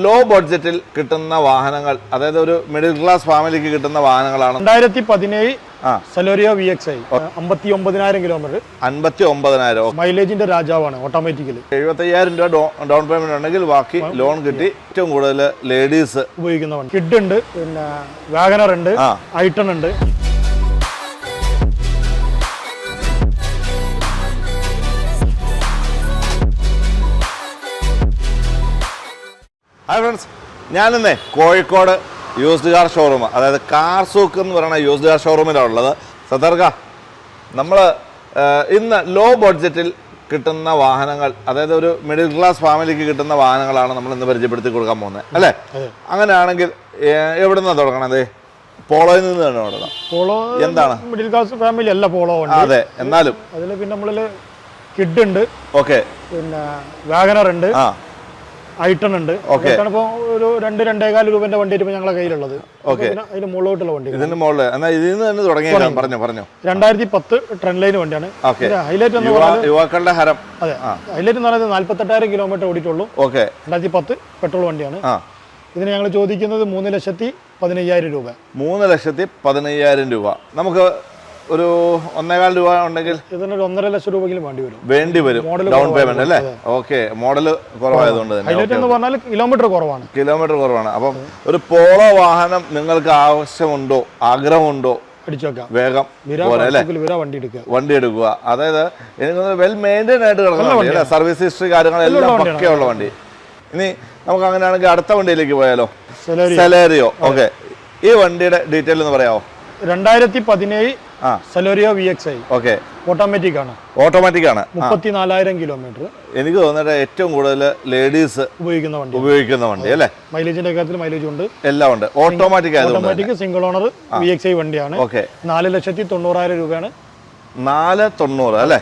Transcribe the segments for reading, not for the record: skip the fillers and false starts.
Law ബഡ്ജറ്റിൽ കിട്ടുന്ന വാഹനങ്ങൾ, അതായത് ഒരു മിഡിൽ ക്ലാസ് ഫാമിലിക്ക് കിട്ടുന്ന വാഹനങ്ങളാണ്. 2017 സെലോറിയോ VXi 59,000 കിലോമീറ്റർ, 59,000 മൈലേജിന്റെ രാജാവാണ്. ഓട്ടോമാറ്റിക്കലി 75,000 രൂപ ഡൗൺ പേയ്മെന്റ് ഉണ്ടെങ്കിൽ ബാക്കി ലോൺ കിട്ടി. ഏറ്റവും കൂടുതൽ ലേഡീസ് ഉപയോഗിക്കുന്ന വണ്ടി കിഡ് ഉണ്ട്, പിന്നെ വാഗനർ ഉണ്ട്, ഐട്ടൺ ഉണ്ട്. ഹായ് ഫ്രണ്ട്സ്, ഞാനിന്നേ കോഴിക്കോട് യൂസ്ഡ് കാർ ഷോറൂം, അതായത് കാർ സൂക്ക് എന്ന് പറയുന്ന യൂസ്ഡ് കാർ ഷോറൂമിലാണ് ഉള്ളത്. സതർക്ക, നമ്മൾ ഇന്ന് ലോ ബഡ്ജറ്റിൽ കിട്ടുന്ന വാഹനങ്ങൾ, അതായത് ഒരു മിഡിൽ ക്ലാസ് ഫാമിലിക്ക് കിട്ടുന്ന വാഹനങ്ങളാണ് നമ്മൾ ഇന്ന് പരിചയപ്പെടുത്തി കൊടുക്കാൻ പോകുന്നത്, അല്ലേ? അങ്ങനെയാണെങ്കിൽ എവിടെ നിന്നാണ് തുടങ്ങണത്? പോളോയിൽ നിന്ന് തന്നെ തുടങ്ങാം. പോളോ എന്താണ് മിഡിൽ ക്ലാസ് ഫാമിലി അല്ല പോളോ? അതെ, എന്നാലും അതിൽ പിന്നെ നമ്മളില് കിഡ് ഉണ്ട്, ഓക്കെ, പിന്നെ വാഗനർ ഉണ്ട്, ഐട്ടൺ ഉണ്ട്. ഇപ്പൊ ഒരു 2-2.25 രൂപന്റെ വണ്ടി ആയിട്ട് ഞങ്ങളുടെ കയ്യിലുള്ളത്. അതിന് മുകളിലോട്ടുള്ള വണ്ടി, ഇതിന്റെ മുകളിൽ ഇതിൽ നിന്ന് തന്നെ തുടങ്ങിയ പറഞ്ഞു 2010 ട്രെൻഡ് ലൈൻ വണ്ടിയാണ്. ഹൈലൈറ്റ് എന്ന് പറയുന്നത് യുവാക്കളുടെ ഹരം. അതെ, ഹൈലൈറ്റ് എന്ന് പറയുന്നത് 48,000 കിലോമീറ്റർ ഓടിയിട്ടുള്ളൂ. 2010 പെട്രോൾ വണ്ടിയാണ്. ഇതിന് ഞങ്ങൾ ചോദിക്കുന്നത് 3,15,000 രൂപ. 3,15,000 രൂപ. നമുക്ക് ഒരു 1.25 രൂപ ഉണ്ടെങ്കിൽ ഇതിനൊരു 1.5 ലക്ഷം രൂപയെങ്കിലും വേണ്ടി വരും ഡൗൺ പേയ്മെന്റ്, അല്ലേ? ഓക്കെ, മോഡൽ കുറവായതുകൊണ്ട് കിലോമീറ്റർ കുറവാണ്. അപ്പം ഒരു പോളോ വാഹനം നിങ്ങൾക്ക് ആവശ്യമുണ്ടോ, ആഗ്രഹമുണ്ടോ, വേഗം വണ്ടി എടുക്കുക. അതായത് എനിക്ക് വെൽ മെയിൻറ്റൈൻ ആയിട്ട് കിടക്കുന്ന വണ്ടി, സർവീസ് ഹിസ്റ്ററി കാര്യങ്ങളെല്ലാം പക്കയുള്ള വണ്ടി. ഇനി നമുക്ക് അങ്ങനെയാണെങ്കിൽ അടുത്ത വണ്ടിയിലേക്ക് പോയാലോ? സെലേറിയോ. ഓക്കെ, ഈ വണ്ടിയുടെ ഡീറ്റെയിൽ ഒന്ന് പറയാമോ? 2017 സെലോറിയോ VXi. ഓക്കെ, ഓട്ടോമാറ്റിക് ആണ്. 34,000 കിലോമീറ്റർ. എനിക്ക് തോന്നുന്നത് ഏറ്റവും കൂടുതൽ ലേഡീസ് ഉപയോഗിക്കുന്ന വണ്ടി, അല്ലേ? മൈലേജിന്റെ കാര്യത്തിൽ മൈലേജ് ഉണ്ട്, എല്ലാം ഉണ്ട്. ഓട്ടോമാറ്റിക് സിംഗിൾ ഓണർ VXi വണ്ടിയാണ്. ഓക്കെ, 4,90,000 രൂപയാണ്. 4,90,000, അല്ലേ?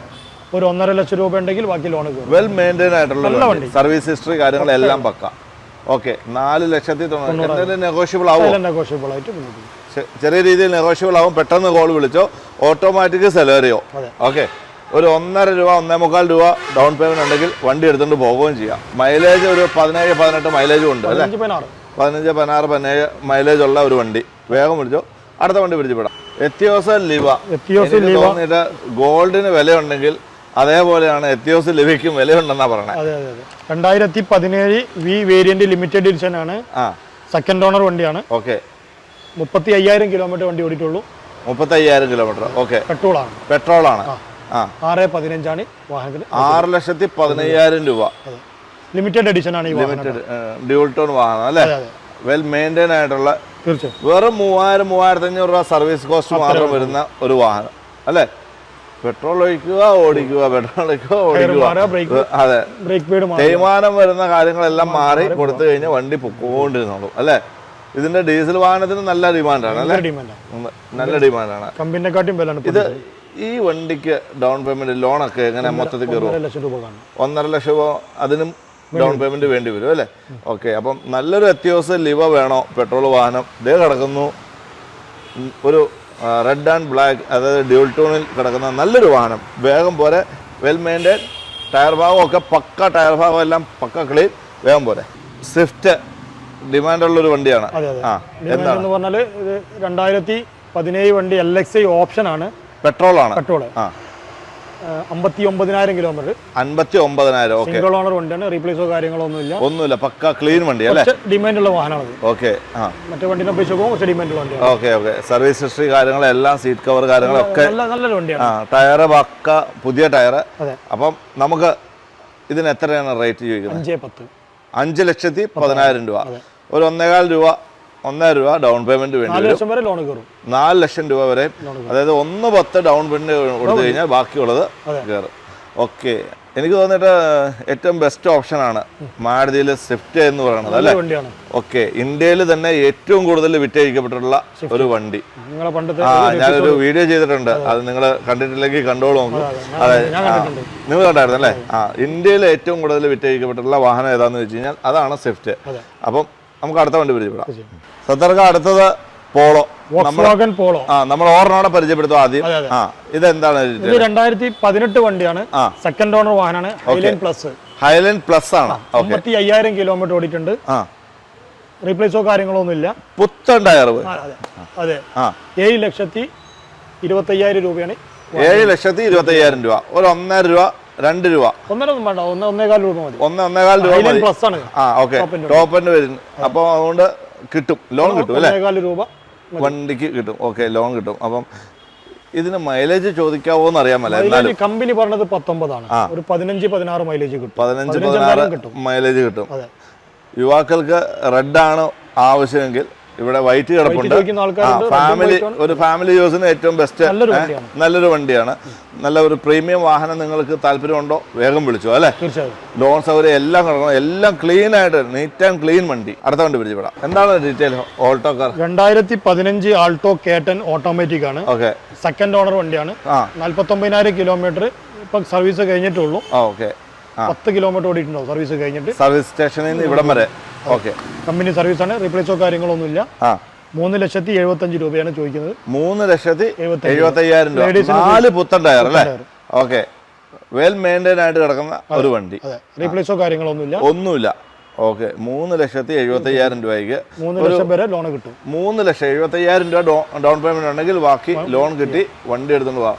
ഒരു 1.5 ലക്ഷം രൂപ ഉണ്ടെങ്കിൽ ബാക്കി ലോൺ വെൽ മെയിൻറ്റൈൻ ആയിട്ടുള്ള വണ്ടി, സർവീസ് ഹിസ്റ്ററി കാര്യങ്ങളെല്ലാം പക്ക. ഓക്കെ, 4,90,000 നെഗോഷ്യബിൾ ആവും. നെഗോഷ്യബിൾ ആയിട്ട് ചെറിയ രീതിയിൽ നെഗോഷ്യബിൾ ആവും. പെട്ടെന്ന് കോൾ വിളിച്ചോ. ഓട്ടോമാറ്റിക് സെലേറിയോ. ഓക്കെ, ഒരു 1.5 രൂപ 1.25 രൂപ ഡൗൺ പേയ്മെന്റ് ഉണ്ടെങ്കിൽ വണ്ടി എടുത്തുകൊണ്ട് പോവുകയും ചെയ്യാം. മൈലേജ് ഒരു 17-18 മൈലേജും ഉണ്ട്, അല്ലേ? 15-16-17 മൈലേജ് ഉള്ള ഒരു വണ്ടി. വേഗം വിളിച്ചോ, അടുത്ത വണ്ടി പിടിച്ചുവിടാം. എത്തിയോസ് ലിവ. തോന്നിയിട്ട് ഗോൾഡിന് വിലയുണ്ടെങ്കിൽ അതേപോലെയാണ് എത്തിയോസ് ലിവയ്ക്കും വിലയുണ്ടെന്നാ പറയണത്. 2017 വി വേരിയന്റ് ലിമിറ്റഡ് എഡിഷൻ ആണ്. സെക്കൻഡ് ഓണർ വണ്ടിയാണ്. ഓക്കെ, 35,000 കിലോമീറ്റർ വണ്ടി ഓടിയിട്ടുള്ളൂ. 35,000 കിലോമീറ്റർ. ഓക്കെ, പെട്രോൾ ആണ്. 6,15 ആണ് വാഹനത്തിന്. 6,15,000 രൂപ. ലിമിറ്റഡ് എഡിഷൻ ആണ്. ലിമിറ്റഡ് ഡ്യൂൾ ടോൺ വാഹനം, അല്ലേ? വെൽ മെയിൻറ്റൈൻ ആയിട്ടുള്ള, വെറും 3,000-3,500 രൂപ സർവീസ് കോസ്റ്റ് മാത്രം വരുന്ന ഒരു വാഹനം, അല്ലേ? പെട്രോൾ ഒഴിക്കുക, ഓടിക്കുക, പെട്രോൾ ഒഴിക്കുക, ഓടിക്കുക. അതെ, തേയ്മാനം വരുന്ന കാര്യങ്ങളെല്ലാം മാറി കൊടുത്തു കഴിഞ്ഞാൽ വണ്ടി പൊക്കോണ്ടിരുന്നോളൂ, അല്ലേ? ഇതിന്റെ ഡീസൽ വാഹനത്തിന് നല്ല ഡിമാൻഡാണ്, അല്ലേ? നല്ല ഡിമാൻഡാണ്. ഇത് ഈ വണ്ടിക്ക് ഡൗൺ പേയ്മെന്റ് ലോണൊക്കെ എങ്ങനെ മൊത്തത്തിൽ കയറും? 1.5 ലക്ഷം രൂപ അതിനും ഡൗൺ പേയ്മെന്റ് വേണ്ടി വരും, അല്ലേ? ഓക്കെ, അപ്പം നല്ലൊരു എത്തിയോസ് ലിവ വേണോ? പെട്രോൾ വാഹനം ഇതേ കിടക്കുന്നു. ഒരു റെഡ് ആൻഡ് ബ്ലാക്ക്, അതായത് ഡ്യൂൾ ടോണിൽ കിടക്കുന്ന നല്ലൊരു വാഹനം. വേഗം പോരെ, വെൽ മെയിൻറ്റൈൻ. ടയർ ഭാഗം ഒക്കെ പക്ക, ടയർ ഭാഗം എല്ലാം പക്ക ക്ലീൻ. വേഗം പോരെ. സ്വിഫ്റ്റ് ഡിമാൻഡുള്ളൊരു വണ്ടിയാണ്. എന്താണ് പറഞ്ഞാല് 2017 വണ്ടി LXi ഓപ്ഷൻ ആണ്. Petrol 59,000 kilometre. 59,000. Okay, single owner വണ്ടിയാണ്. റീപ്ലേസോ കാര്യങ്ങളോ ഒന്നുമില്ല, പക്ക ക്ലീൻ വണ്ടി, അല്ലേ? ഡിമാൻഡുള്ള വാഹനമാണ്. ഓക്കെ, മറ്റേ വണ്ടിനെ അപേക്ഷിച്ച് കുറച്ച് ഡിമാൻഡുള്ള വണ്ടിയാണ്. ഓക്കെ, സർവീസ് ഹിസ്റ്ററി കാര്യങ്ങളെല്ലാം, സീറ്റ് കവർ കാര്യങ്ങളൊക്കെ നല്ലൊരു വണ്ടിയാണ്. ടയറ് പക്ക പുതിയ ടയറ്. അപ്പം നമുക്ക് ഇതിന് എത്രയാണ് റേറ്റ് ചോദിക്കുന്നത്? 5,10,000 രൂപ. ഒരു 1.25 രൂപ ഡൗൺ പേയ്മെന്റ് വേണ്ടി വരും. 4 ലക്ഷം രൂപ വരെ, അതായത് 1.10 ഡൗൺ പേയ്മെന്റ് കൊടുത്തു കഴിഞ്ഞാൽ ബാക്കിയുള്ളത് കയറും. ഓക്കെ, എനിക്ക് തോന്നിയിട്ട് ഏറ്റവും ബെസ്റ്റ് ഓപ്ഷനാണ് മാരുതിയിൽ സ്വിഫ്റ്റ് എന്ന് പറയുന്നത്, അല്ലേ? ഓക്കെ, ഇന്ത്യയിൽ തന്നെ ഏറ്റവും കൂടുതൽ വിറ്റഴിക്കപ്പെട്ടിട്ടുള്ള ഒരു വണ്ടി. ഞാനൊരു വീഡിയോ ചെയ്തിട്ടുണ്ട്, അത് നിങ്ങൾ കണ്ടിട്ടില്ലെങ്കിൽ കണ്ടോളൂ. നോക്കും. അതെ, നിങ്ങൾ കണ്ടായിരുന്നു, അല്ലേ? ഇന്ത്യയിൽ ഏറ്റവും കൂടുതൽ വിറ്റഴിക്കപ്പെട്ടിട്ടുള്ള വാഹനം ഏതാന്ന് വെച്ച് കഴിഞ്ഞാൽ അതാണ് സ്വിഫ്റ്റ്. അപ്പം നമുക്ക് അടുത്ത വണ്ടി പരിചയപ്പെടാം. സത്തർക്ക, അടുത്തത് പോളോ. നമ്മൾ ഓർണോടെ പരിചയപ്പെടുത്തും ആദ്യം. ഇതെന്താണ്? 2018 വണ്ടിയാണ്. സെക്കൻഡ് ഓണർ വാഹനമാണ്. ഹൈലൈൻ പ്ലസ് ഹൈലൈൻ പ്ലസ് ആണ്. 55,000 കിലോമീറ്റർ ഓടിയിട്ടുണ്ട്. റീപ്ലേസോ കാര്യങ്ങളോ ഒന്നുമില്ല. പുത്തൻ ടയർ. അതെ 7,25,000 രൂപയാണ്. 7,25,000 രൂപ. ഒരു 1.5 രൂപ 2 രൂപ 1.5 വേണ്ട, 1.25 രൂപ മതി. 1.25 രൂപ മതി. പ്ലസ് ആണ്. ഓക്കെ, ടോപ്പ് എൻഡ് വരുന്നു. അപ്പോൾ അതുകൊണ്ട് കിട്ടും, ലോൺ കിട്ടും അല്ലേ? 1.25 രൂപ വണ്ടിക്ക് കിട്ടും. ഓക്കെ, ലോൺ കിട്ടും. അപ്പം ഇതിന് മൈലേജ് ചോദിക്കാവോ എന്ന് അറിയാമല്ലോ. എന്നാലും കമ്പനി പറഞ്ഞത് 19 ആണ്. ഒരു 15-16 മൈലേജ് കിട്ടും. 15-16 മൈലേജ് കിട്ടും. യുവാക്കൾക്ക് റെഡ് ആണ് ആവശ്യമെങ്കിൽ ഇവിടെ വൈറ്റ് കിടപ്പുണ്ട്. ഒരു ഫാമിലി യൂസിന് ഏറ്റവും ബെസ്റ്റ് നല്ലൊരു വണ്ടിയാണ്. നല്ല ഒരു പ്രീമിയം വാഹനം നിങ്ങൾക്ക് താല്പര്യമുണ്ടോ വേഗം വിളിച്ചോ അല്ലേ? ലോൺ സൗകര്യം എല്ലാം കിടക്കണം. എല്ലാം ക്ലീൻ ആയിട്ട് നീറ്റ് ആൻഡ് ക്ലീൻ വണ്ടി. അടുത്ത വണ്ടി പിടിച്ചിടാം. എന്താണ് detail? Alto car 2015 Alto K ten automatic ആണ്. ഓക്കെ, സെക്കൻഡ് ഓണർ വണ്ടിയാണ്. 49,000 കിലോമീറ്റർ ഇപ്പൊ സർവീസ് കഴിഞ്ഞിട്ടുള്ളൂ. 10 കിലോമീറ്റർ ഓടിയിട്ടുണ്ടോ സർവീസ് കഴിഞ്ഞിട്ട്? സർവീസ് സ്റ്റേഷനിൽ നിന്ന് ഇവിടം വരെ. ഓക്കെ, കമ്പനി സർവീസ് ആണ്. റീപ്ലേസോ കാര്യങ്ങളൊന്നുമില്ല. 3,75,000 രൂപയാണ് ചോദിക്കുന്നത്. 3,75,000 രൂപ. 4 പുത്തൻ ടയർ അല്ലേ? ഓക്കെ, വെൽ മെയിൻറ്റൈൻ ആയിട്ട് കിടക്കുന്ന ഒരു വണ്ടി. റീപ്ലേസോ കാര്യങ്ങളൊന്നുമില്ല. ഒന്നുമില്ല. ഓക്കെ, 3,75,000 രൂപയ്ക്ക് 3 ലക്ഷം വരെ ലോൺ കിട്ടും. 3,75,000 രൂപ ഡൗൺ പേയ്മെന്റ് ഉണ്ടെങ്കിൽ ബാക്കി ലോൺ കിട്ടി വണ്ടി എടുത്തുകൊണ്ട് പോകാം.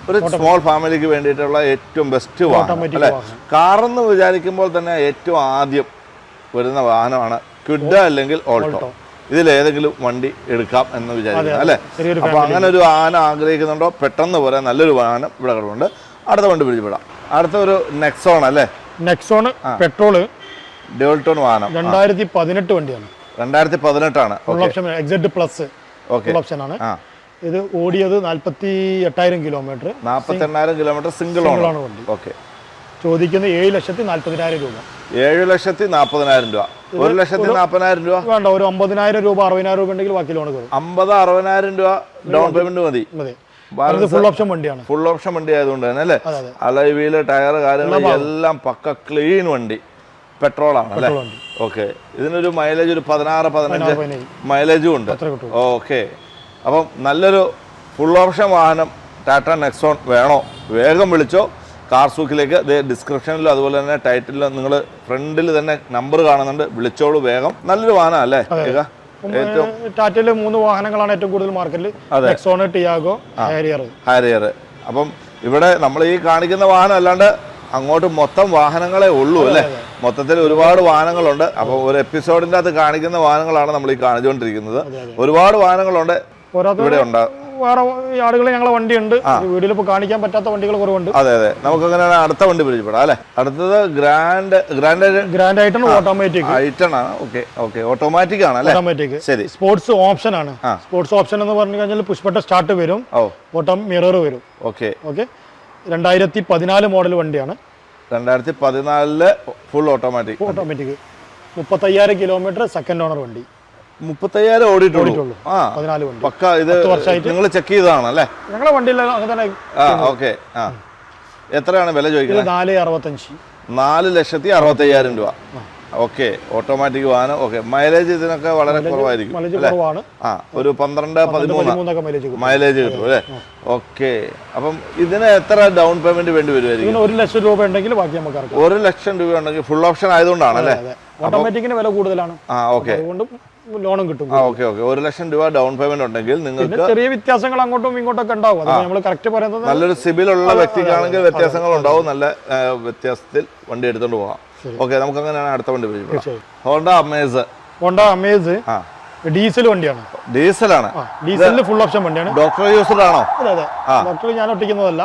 ഒരു സ്മോൾ ഫാമിലിക്ക് വേണ്ടിയിട്ടുള്ള ഏറ്റവും ബെസ്റ്റ് വാഹനം അല്ലെ? കാറെന്ന് വിചാരിക്കുമ്പോൾ തന്നെ ഏറ്റവും ആദ്യം വരുന്ന വാഹനമാണ് ക്വിഡ് അല്ലെങ്കിൽ ഓൾട്ടോ. ഇതിലേതെങ്കിലും വണ്ടി എടുക്കാം എന്ന് വിചാരിക്കുന്നു അല്ലെ? അപ്പൊ അങ്ങനെ ഒരു വാഹനം ആഗ്രഹിക്കുന്നുണ്ടോ പെട്ടെന്ന് പോലെ നല്ലൊരു വാഹനം ഇവിടെ കിടപ്പുണ്ട്. അടുത്ത വണ്ടി പിടിച്ചിടാം. അടുത്ത ഒരു നെക്സോൺ അല്ലേ? നെക്സോൺ പെട്രോള് ഡ്യുവൽ ടോൺ വാഹനം. 2018 വണ്ടിയാണ്. 2018 ആണ്. എക്സെഡ് പ്ലസ് ഓപ്ഷൻ ആണ്. ഇത് ഓടിയത് 48,000 കിലോമീറ്റർ. 48,000 കിലോമീറ്റർ സിംഗിൾ ഓണർ വണ്ടി. ഓക്കെ, ചോദിക്കുന്നത് 7,40,000 രൂപ. 7,40,000 രൂപ. 1,40,000 രൂപ വേണ്ട, ഒരു 50,000 രൂപ 60,000 രൂപ ഉണ്ടെങ്കിൽ ബാക്കി ലോൺ കയറും. 50,000-60,000 രൂപ ഡൗൺ പേയ്മെന്റ് മതി. ഫുൾ ഓപ്ഷൻ വണ്ടിയാണ്. ഫുൾ ഓപ്ഷൻ വണ്ടി ആയതുകൊണ്ട് തന്നെ അല്ലേ? അലോയ് വീല്, ടയർ, കാര്യങ്ങൾ എല്ലാം പക്ക ക്ലീൻ വണ്ടി. പെട്രോൾ ആണ് അല്ലേ? ഓക്കെ, ഇതിനൊരു മൈലേജ് ഒരു 16-15 മൈലേജും ഉണ്ട്. ഓക്കെ, അപ്പം നല്ലൊരു ഫുൾ ഓപ്ഷൻ വാഹനം ടാറ്റ നെക്സോൺ വേണോ വേഗം വിളിച്ചോ. കാർ സൂക്കിലേക്ക് ഡിസ്ക്രിപ്ഷനിലും അതുപോലെ തന്നെ ടൈറ്റിലും നിങ്ങൾ ഫ്രണ്ടിൽ തന്നെ നമ്പർ കാണുന്നുണ്ട്. വിളിച്ചോളൂ വേഗം. നല്ലൊരു വാഹനം അല്ലേ? ടാറ്റയില് 3 വാഹനങ്ങളാണ് ഏറ്റവും കൂടുതൽ മാർക്കറ്റിൽ. Nexon, Tiago, Harrier. അപ്പം ഇവിടെ നമ്മൾ ഈ കാണിക്കുന്ന വാഹനം അല്ലാണ്ട് അങ്ങോട്ട് മൊത്തം വാഹനങ്ങളെ ഉള്ളൂ അല്ലേ? മൊത്തത്തിൽ ഒരുപാട് വാഹനങ്ങളുണ്ട്. അപ്പോൾ ഒരു എപ്പിസോഡിൻ്റെ അകത്ത് കാണിക്കുന്ന വാഹനങ്ങളാണ് നമ്മൾ ഈ കാണിച്ചുകൊണ്ടിരിക്കുന്നത്. ഒരുപാട് വാഹനങ്ങളുണ്ട് ഇവിടെ ഉണ്ടാകും. വേറെ ആളുകളെ ഞങ്ങളെ വണ്ടിയുണ്ട്. വീഡിയോയിൽ ഇപ്പോൾ കാണിക്കാൻ പറ്റാത്ത വണ്ടികൾ കുറവുണ്ട്. അതെ, നമുക്ക് അങ്ങനെയാണ് അടുത്ത വണ്ടി പരിചയപ്പെടാം അല്ലേ? അടുത്തത് ഗ്രാൻഡ് ഐറ്റൺ ഓട്ടോമാറ്റിക്. ഐറ്റൺ ആണ്. ഓക്കെ, ഓട്ടോമാറ്റിക് ആണ് അല്ലേ? ഓട്ടോമാറ്റിക്. ശരി, സ്പോർട്സ് ഓപ്ഷൻ ആണ്. സ്പോർട്സ് ഓപ്ഷൻ എന്ന് പറഞ്ഞു കഴിഞ്ഞാൽ പുഷ്പട്ട സ്റ്റാർട്ട് വരും, ഓട്ടോ മിറർ വരും. ഓക്കെ, 2014 മോഡൽ വണ്ടിയാണ്. 2014 full automatic. 35,000 kilometre second owner വണ്ടി. 35,000 ഓടിയിട്ടുള്ളൂ. 14 വണ്ടി. പക്ക ഇത് നിങ്ങൾ ചെക്ക് ചെയ്തതാണ് അല്ലേ? ഞങ്ങളെ വണ്ടിയില്ല അങ്ങനെ തന്നെ. ഓക്കെ, എത്രയാണ് വില ചോദിക്കുന്നത്? 4,65,000. 4,65,000 രൂപ. ഓക്കെ, ഓട്ടോമാറ്റിക് വാഹനം. ഓക്കെ, മൈലേജ് ഇതിനൊക്കെ വളരെ കുറവായിരിക്കും. ഒരു 12-13 മൈലേജ് കിട്ടും അല്ലേ? ഓക്കെ, അപ്പം ഇതിന് എത്ര ഡൗൺ പേയ്മെന്റ് വേണ്ടി വരുമായിരിക്കും? 1 ലക്ഷം രൂപ ഉണ്ടെങ്കിൽ ബാക്കി നമുക്ക് 1 ലക്ഷം രൂപ ഉണ്ടെങ്കിൽ ഫുൾ ഓപ്ഷൻ ആയതുകൊണ്ടാണ് അല്ലേ? ഓട്ടോമാറ്റിക്കിന് വില കൂടുതലാണ്. ഓക്കെ, ലോണും കിട്ടും. 1 ലക്ഷം രൂപ ഡൗൺ പേയ്മെന്റ് ഉണ്ടെങ്കിൽ നിങ്ങൾക്ക് ചെറിയ വ്യത്യാസങ്ങൾ അങ്ങോട്ടും ഇങ്ങോട്ടൊക്കെ ഉണ്ടാവും. നമ്മൾ കറക്റ്റ് പറയുന്നത് നല്ലൊരു സിബിലുള്ള വ്യക്തിക്കാണെങ്കിൽ വ്യത്യാസങ്ങൾ ഉണ്ടാവും. നല്ല വ്യത്യാസത്തിൽ വണ്ടി എടുത്തോണ്ട് പോകാം. ഓക്കെ, നമുക്ക് അങ്ങനെയാണ് അടുത്ത വണ്ടി പരിചയപ്പെടാം. ഹോണ്ട അമേസ് ഡീസൽ വണ്ടിയാണ്. ഡീസലാണ്. ഡീസലിന് ഫുൾ ഓപ്ഷൻ വണ്ടിയാണ്. ഡോക്ടർ യൂസ്ഡ് ആണോ? അതെ, ഡോക്ടർ ഞാൻ ഒട്ടിക്കുന്നതല്ല,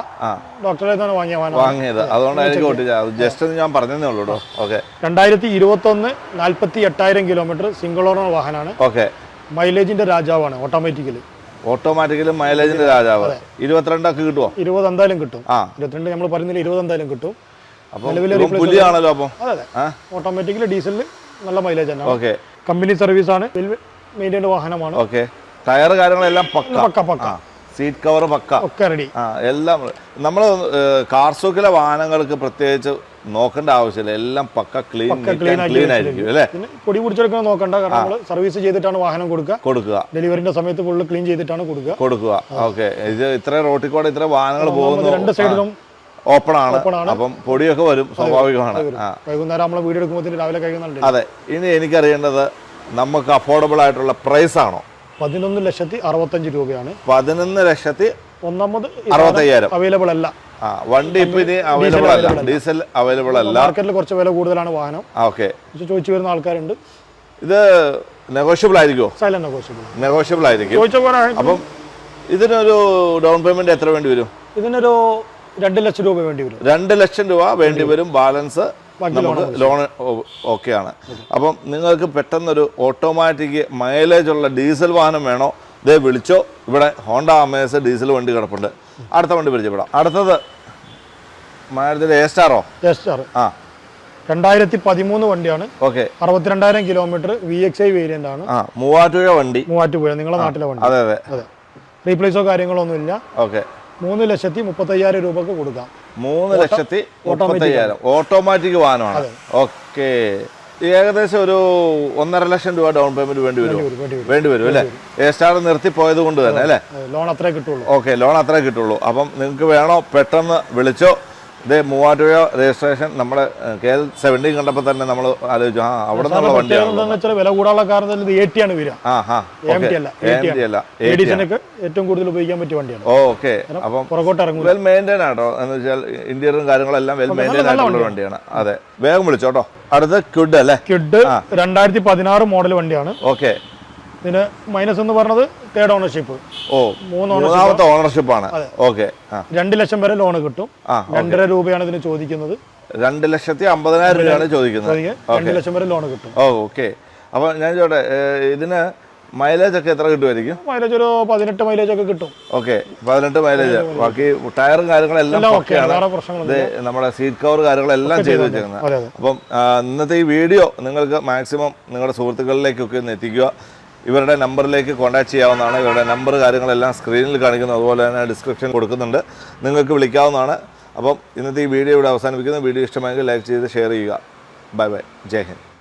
ഡോക്ടറെ വാങ്ങിയത്. അതുകൊണ്ടായിരിക്കും ഒട്ടിച്ചത്. ജസ്റ്റ് ഞാൻ പറഞ്ഞതേ ഉള്ളൂ. ഓക്കെ, 2021 48,000 കിലോമീറ്റർ സിംഗിൾ ഓണർ വാഹനമാണ്. ഓക്കെ, മൈലേജിന്റെ രാജാവാണ്. ഓട്ടോമാറ്റിക്കലി മൈലേജിന്റെ രാജാവ്. 22 ഒക്കെ കിട്ടുമോ? 20 എന്തായാലും കിട്ടും. 22 നമ്മൾ പറയുന്നില്ല, 20 എന്തായാലും കിട്ടും. പുലിയാണല്ലോ അപ്പം. അതെ, ഓട്ടോമാറ്റിക്കലി ഡീസലിൽ നല്ല മൈലേജ് ആണ്. ഓക്കെ, കമ്പനി സർവീസ് ആണ്. മെയിൻറ്റൈൻഡ് വാഹനമാണ്. ഓക്കെ, ടയർ കാര്യങ്ങളെല്ലാം പക്ക. സീറ്റ് കവർ പക്ക. ഒക്കെ റെഡി. എല്ലാം നമ്മൾ കാർ സൂക്കിലെ വാഹനങ്ങൾക്ക് പ്രത്യേകിച്ച് നോക്കേണ്ട ആവശ്യമില്ല. എല്ലാം പക്ക ക്ലീൻ ആയിരിക്കും അല്ലേ? പൊടി പിടിച്ചെടുക്കാൻ നോക്കണ്ട. കാരണം നമ്മൾ സർവീസ് ചെയ്തിട്ടാണ് വാഹനം കൊടുക്കുക. ഡെലിവറിന്റെ സമയത്ത് ഫുള്ള് ക്ലീൻ ചെയ്തിട്ടാണ് കൊടുക്കുക. ഓക്കെ, ഇത് ഇത്ര റോട്ടിൽ കൂടെ ഇത്ര വാഹനങ്ങൾ പോകുന്നു. 2 സൈഡിലും ഓപ്പൺ ആണ്. അപ്പം പൊടിയൊക്കെ വരും, സ്വാഭാവികമാണ്. വൈകുന്നേരം നമ്മളെ വീഡിയോ എടുക്കുമ്പോൾ രാവിലെ കഴിക്കുന്നുണ്ട്. അതെ, ഇനി എനിക്കറിയേണ്ടത് നമുക്ക് അഫോർഡബിൾ ആയിട്ടുള്ള പ്രൈസ് ആണോ? 11,65,000 രൂപയാണ്. 11,60,000 അവൈലബിൾ അല്ല. വണ്ടി ഇപ്പൊ ഇനി അവൈലബിൾ അല്ല, ഡീസൽ അവൈലബിൾ അല്ല. മാർക്കറ്റിൽ കുറച്ച് വില കൂടുതലാണ് വാഹനം. ഓക്കെ, ചോദിച്ചു വരുന്ന ആൾക്കാരുണ്ട്. ഇത് നെഗോഷ്യബിൾ ആയിരിക്കുമോ? സൈലന്റ് നെഗോഷ്യബിൾ ആയിരിക്കും. അപ്പം ഇതിനൊരു ഡൗൺ പേയ്മെന്റ് എത്ര വേണ്ടി വരും? ഇതിനൊരു 2 ലക്ഷം രൂപ വേണ്ടി വരും. 2 ലക്ഷം രൂപ വേണ്ടി വരും. ബാലൻസ് നമുക്ക് ലോൺ ഓക്കെയാണ്. അപ്പം നിങ്ങൾക്ക് പെട്ടെന്നൊരു ഓട്ടോമാറ്റിക് മൈലേജ് ഉള്ള ഡീസൽ വാഹനം വേണോ? ഇതേ വിളിച്ചോ. ഇവിടെ ഹോണ്ട അമേസ് ഡീസൽ വണ്ടി കിടപ്പുണ്ട്. അടുത്ത വണ്ടി പരിചയപ്പെടാം. അടുത്തത് മാരുതിയുടെ എ സ്റ്റാറോ? 2013 വണ്ടിയാണ്. ഓക്കെ, 62,000 കിലോമീറ്റർ, VXI വേരിയന്റ് ആണ്. മൂവാറ്റുപുഴ വണ്ടി. മൂവാറ്റുപുഴ നിങ്ങളുടെ നാട്ടിലെ വണ്ടി. അതെ അതെ അതെ. റീപ്ലേസോ കാര്യങ്ങളോ ഒന്നുമില്ല. ഓക്കെ, 3,35,000 രൂപക്ക് കൊടുക്കാം. 3,35,000 ഓട്ടോമാറ്റിക് വാഹനമാണ്. ഓക്കെ, ഏകദേശം ഒരു 1.5 ലക്ഷം രൂപ ഡൗൺ പേയ്മെന്റ് വേണ്ടി വരും അല്ലേ? എ സ്റ്റാർ നിർത്തി പോയത് കൊണ്ട് തന്നെ അല്ലേ? ലോൺ അത്രേ കിട്ടുള്ളൂ. ഓക്കെ, ലോൺ അത്രേ കിട്ടുള്ളൂ. അപ്പം നിങ്ങൾക്ക് വേണോ പെട്ടെന്ന് വിളിച്ചോ. ഇതേ മൂവാറ്റുപുഴ രജിസ്ട്രേഷൻ നമ്മുടെ KL70 കണ്ടപ്പോൾ തന്നെ നമ്മൾ ആലോചിച്ചു, അവിടെ നിന്നുള്ള വണ്ടിയാണ്. വില കൂടാനുള്ള കാരണം ഇത് AT ആണ് വരിക. ഏറ്റവും കൂടുതൽ ഉപയോഗിക്കാൻ പറ്റിയ വണ്ടിയാണ്. ഓക്കെ, അപ്പം പുറകോട്ട് ഇറങ്ങും. വെൽ മെയിൻറ്റൈൻ ആട്ടോ, എന്ന് വെച്ചാൽ ഇന്റീരിയറും കാര്യങ്ങളെല്ലാം വെൽ മെയിൻറ്റൈൻ ആയിട്ടുള്ള വണ്ടിയാണ്. അതെ, വേഗം വിളിച്ചോട്ടോ. അടുത്ത ക്വിഡ് അല്ലേ? ക്വിഡ് 2016 മോഡൽ വണ്ടിയാണ്. ഓക്കെ, ഇതിന് മൈനസ് എന്ന് പറഞ്ഞത് 3rd ഓണർഷിപ്പ്. മൂന്നാമത്തെ ഓണർഷിപ്പ് ആണ്. ഓക്കെ, 2 ലക്ഷം വരെ ലോൺ കിട്ടും. 2.5 രൂപയാണ് ഇതിന് ചോദിക്കുന്നത്. 2,50,000 രൂപയാണ് ചോദിക്കുന്നത്. 2 ലക്ഷം വരെ ലോൺ കിട്ടും. ഓക്കെ, അപ്പൊ ഞാൻ ചോട്ടെ, ഇതിന് മൈലേജ് ഒക്കെ എത്ര കിട്ടുമായിരിക്കും? മൈലേജ് ഒരു 18 മൈലേജ് ഒക്കെ കിട്ടും. Okay, 18 mileage. ബാക്കി ടയറും കാര്യങ്ങളെല്ലാം നമ്മുടെ സീറ്റ് കവർ കാര്യങ്ങളെല്ലാം ചെയ്ത് വെച്ചേക്കുന്നത്. അപ്പം ഇന്നത്തെ ഈ വീഡിയോ നിങ്ങൾക്ക് മാക്സിമം നിങ്ങളുടെ സുഹൃത്തുക്കളിലേക്കൊക്കെ ഒന്ന് എത്തിക്കുക. ഇവരുടെ നമ്പറിലേക്ക് കോൺടാക്ട് ചെയ്യാവുന്നതാണ്. ഇവരുടെ നമ്പർ കാര്യങ്ങളെല്ലാം സ്ക്രീനിൽ കാണിക്കുന്നു, അതുപോലെ തന്നെ ഡിസ്ക്രിപ്ഷൻ കൊടുക്കുന്നുണ്ട്, നിങ്ങൾക്ക് വിളിക്കാവുന്നതാണ്. അപ്പം ഇന്നത്തെ ഈ വീഡിയോ ഇവിടെ അവസാനിപ്പിക്കുന്നു. വീഡിയോ ഇഷ്ടമായെങ്കിൽ ലൈക്ക് ചെയ്ത് ഷെയർ ചെയ്യുക. ബൈ ബൈ, ജയ് ഹിന്ദ്.